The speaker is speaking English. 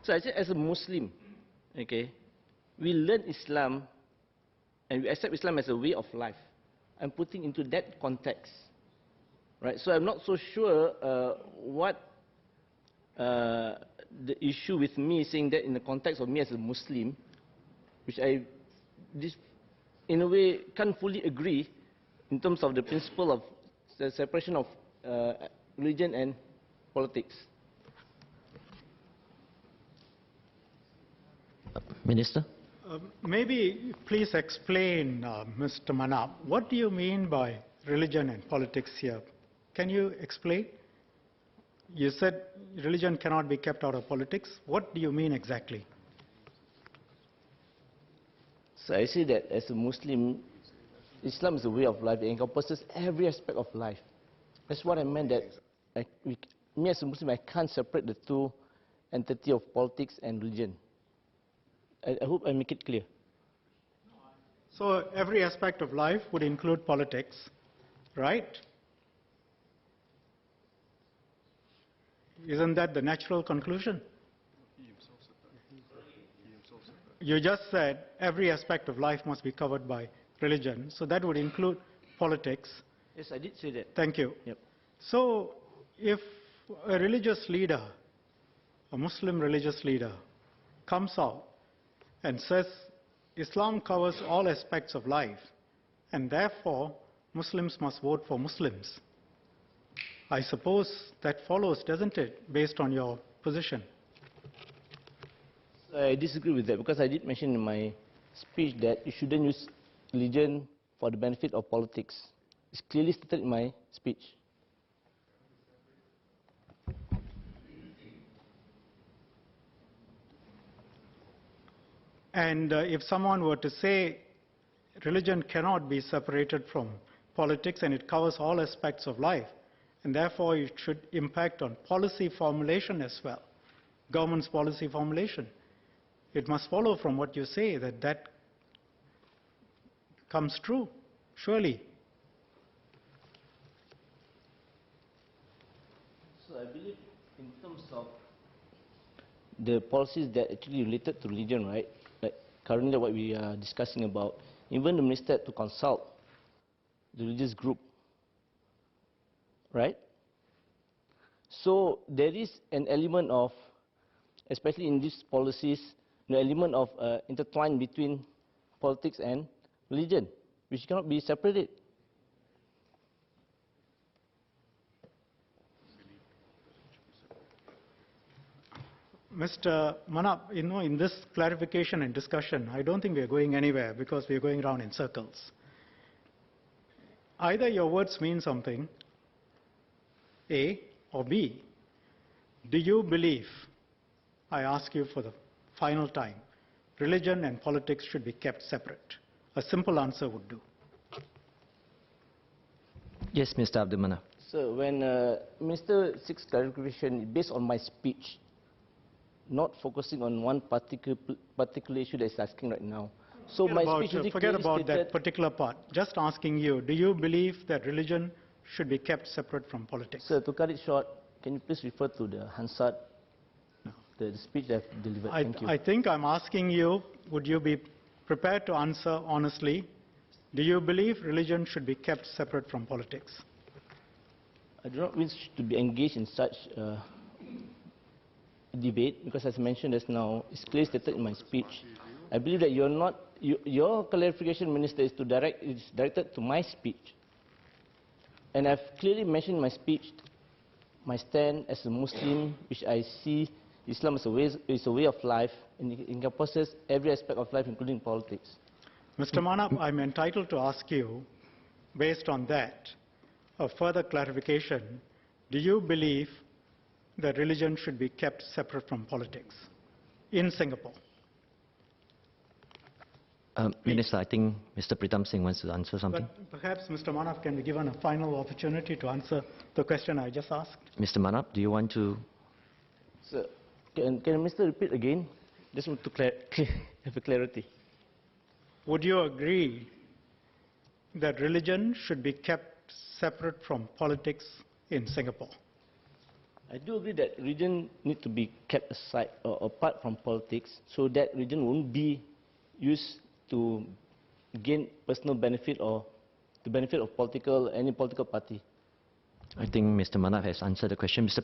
So I said, as a Muslim, okay, we learn Islam and we accept Islam as a way of life. I'm putting into that context, right? So I'm not so sure what the issue with me saying that in the context of me as a Muslim, which I, in a way, can't fully agree in terms of the principle of the separation of religion and politics. Minister? Maybe please explain, Mr. Manap, what do you mean by religion and politics here? Can you explain? You said religion cannot be kept out of politics. What do you mean exactly? So I say that as a Muslim, Islam is a way of life. It encompasses every aspect of life. That's what I meant, that me as a Muslim, I can't separate the two entities of politics and religion. I hope I make it clear. So every aspect of life would include politics, right? Isn't that the natural conclusion? You just said every aspect of life must be covered by religion, so that would include politics. Yes, I did say that. Thank you. Yep. So if a religious leader, a Muslim religious leader, comes out and says Islam covers all aspects of life, and therefore Muslims must vote for Muslims, I suppose that follows, doesn't it, based on your position? I disagree with that, because I did mention in my speech that you shouldn't use religion for the benefit of politics. It's clearly stated in my speech. And if someone were to say religion cannot be separated from politics and it covers all aspects of life, and therefore it should impact on policy formulation as well, government's policy formulation, it must follow from what you say that that comes true, surely. So I believe in terms of the policies that actually related to religion, right? Like currently what we are discussing about, even the minister had to consult the religious group, right? So there is an element of, especially in these policies, the element of intertwine between politics and religion, which cannot be separated. Mr. Manap, in this clarification and discussion, I don't think we are going anywhere because we are going around in circles. Either your words mean something, A, or B. Do you believe, I ask you for the final time, religion and politics should be kept separate? A simple answer would do. Yes, Mr. Abdul Manap. So when Minister seeks clarification based on my speech, not focusing on one particular issue that is asking right now. So forget about that particular part. Just asking you, do you believe that religion should be kept separate from politics? Sir, to cut it short, can you please refer to the Hansard, the speech that I've delivered? Thank you. I think I'm asking you, would you be prepared to answer honestly, do you believe religion should be kept separate from politics? I do not wish to be engaged in such debate, because as mentioned just now, it's clearly stated in my speech. I believe that you're not, your clarification, Minister, is directed to my speech. And I've clearly mentioned in my speech my stand as a Muslim, which I see Islam as a way of life, and it encompasses every aspect of life, including politics. Mr. Manap, I'm entitled to ask you, based on that, a further clarification. Do you believe that religion should be kept separate from politics in Singapore? Minister, I think Mr. Pritam Singh wants to answer something. But perhaps Mr. Manap can be given a final opportunity to answer the question I just asked. Mr. Manap, do you want to? Sir, can Mr. repeat again? Just want to have a clarity. Would you agree that religion should be kept separate from politics in Singapore? I do agree that religion need to be kept aside or apart from politics, so that religion won't be used to gain personal benefit or the benefit of any political party. I think Mr. Manap has answered the question. Mr.